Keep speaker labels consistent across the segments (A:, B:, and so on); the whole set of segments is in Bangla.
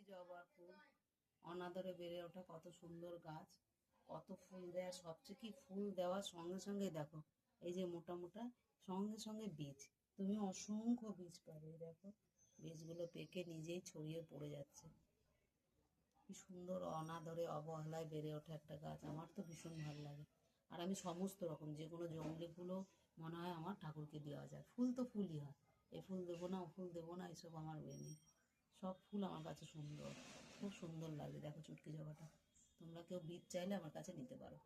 A: জবা ফুল অনাদরে বেড়ে ওঠা কত সুন্দর গাছ, কত ফুল দেয়। সবচেয়ে কি ফুল দেওয়ার সঙ্গে সঙ্গে দেখো এই যে মোটা মোটা সঙ্গে সঙ্গে বীজ, তুমি অসংখ্য বীজ পাবে। দেখো বীজগুলো পেকে নিজেই ছড়িয়ে পড়ে যাচ্ছে। কি সুন্দর অনাদরে অবহেলায় বেড়ে ওঠে একটা গাছ, আমার তো ভীষণ ভালো লাগে। আর আমি সমস্ত রকম যে কোনো জঙ্গলি ফুলও মনে হয় আমার ঠাকুরকে দেওয়া যায়। ফুল তো ফুলই হয়, এ ফুল দেবো না ও ফুল দেবো না এসব আমার ওয়ে নেই। সব ফুল আমার কাছে সুন্দর, খুব সুন্দর লাগে। দেখো চুটকি জবাটা, তোমরা কেউ বীজ চাইলে আমার কাছে নিতে পারো।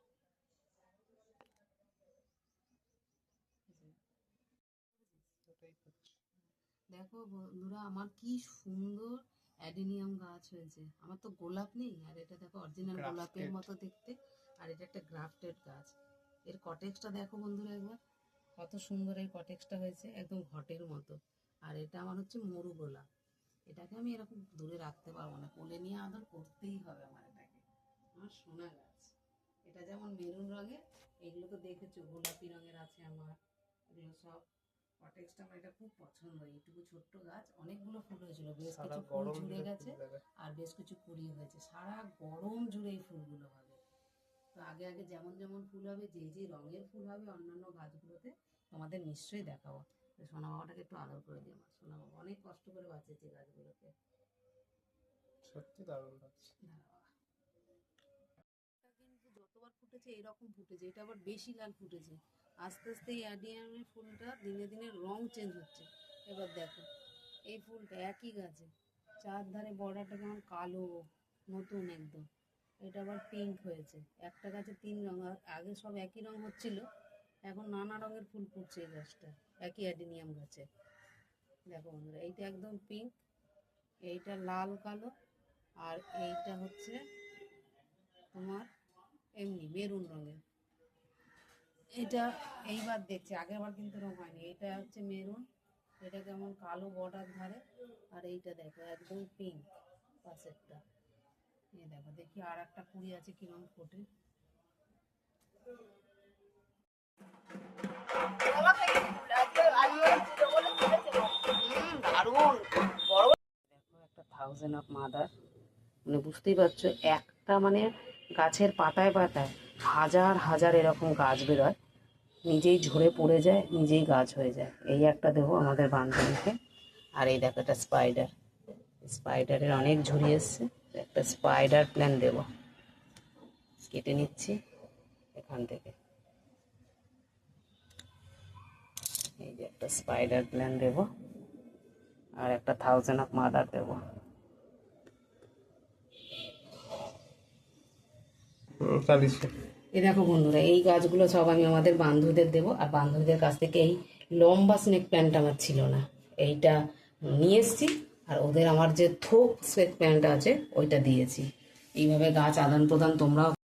A: দেখো বন্ধুরা আমার কি সুন্দর অ্যাডেনিয়াম গাছ হয়েছে। আমার তো গোলাপ নেই, আর এটা দেখো অরিজিনাল গোলাপের মতো দেখতে। আর এটা একটা গ্রাফটেড গাছ। এর কটেক্সটা দেখো বন্ধুরা একবার, কত সুন্দর এই কটেক্সটা হয়েছে, একদম ঘটের মতো। আর এটা আমার হচ্ছে মরু গোলাপ। এটাকে আমি এরকম দূরে রাখতে পারবো না, কোলে নিয়ে আদর করতেই হবে আমার এটাকে। আমার সোনা গাছ, এটা যেমন মেরুন রঙের, এগুলো তো দেখেছো গোলাপি রঙের আছে আমার। এগুলো সব কটেক্সটা আমার এটা খুব পছন্দ। এইটুকু ছোট্ট গাছ অনেকগুলো ফুল হয়েছিল, বেশ কিছু ফুল ঝরে গেছে আর বেশ কিছু কুড়ি হয়েছে। সারা গরম জুড়ে এই ফুলগুলো হবে। তো আগে আগে যেমন যেমন ফুল হবে, যে যে রঙের ফুল হবে অন্যান্য গাছগুলোতে তোমাদের নিশ্চয়ই দেখাবো। সোনা বাবাটাকে একটু আদর করে দিই। আমার সোনা বাবা অনেক কষ্ট করে বাঁচিয়েছে গাছগুলোকে,
B: সত্যি দারুণ লাগছে।
A: কিন্তু যতবার ফুটেছে এরকম ফুটেছে, এটা আবার বেশি লাল ফুটেছে। আস্তে আস্তে এই অ্যাডিনিয়ামের ফুলটা দিনে দিনে রং চেঞ্জ হচ্ছে। এবার দেখো এই ফুলটা একই গাছে চারধারে বর্ডারটা কেমন কালো নতুন একদম, এটা আবার পিঙ্ক হয়েছে। একটা গাছে তিন রঙ, আগে সব একই রঙ হচ্ছিল, এখন নানা রঙের ফুল ফুটছে এই গাছটা, একই অ্যাডিনিয়াম গাছে। দেখো বন্ধুরা এইটা একদম পিঙ্ক, এইটা লাল কালো, আর এইটা হচ্ছে তোমার এমনি মেরুন রঙের। এটা এইবার দেখছি, আগেরবার কিন্তু রঙ হয়নি। এটা হচ্ছে মেরুন, এটা কেমন কালো বর্ডার ধারে, আর এইটা দেখো একদম পিঙ্ক পাশেরটা। এই দেখো দেখি আর একটা কুড়ি আছে কিরম ফোটে। দারুণ বড় দেখো একটা থাউজেন্ড অফ মাদার, মানে বুঝতেই পারছো একটা মানে গাছের পাতায় পাতায় হাজার হাজার এরকম গাছ বেরোয়, নিজেই ঝরে পড়ে যায়, নিজেই গাছ হয়ে যায়। এই একটা দেবো আমাদের বান্ধবীকে। আর এই দেখো একটা স্পাইডার, স্পাইডারের অনেক ঝুড়ি এসছে, একটা স্পাইডার প্ল্যান দেব। কেটে নিচ্ছি এখান থেকে, এই যে একটা স্পাইডার প্ল্যান দেব, আর একটা থাউজেন্ড অফ মাদার দেবো। এই দেখো বন্ধুরা এই গাছগুলো সব আমি আমাদের বান্ধবীদের দেবো। আর বান্ধবীদের কাছ থেকে এই লম্বা স্নেক প্ল্যান্ট আমার ছিল না, এইটা নিয়ে এসছি। আর ওদের আমার যে থোক স্নেক প্ল্যান্ট আছে ওইটা দিয়েছি। এইভাবে গাছ আদান প্রদান তোমরাও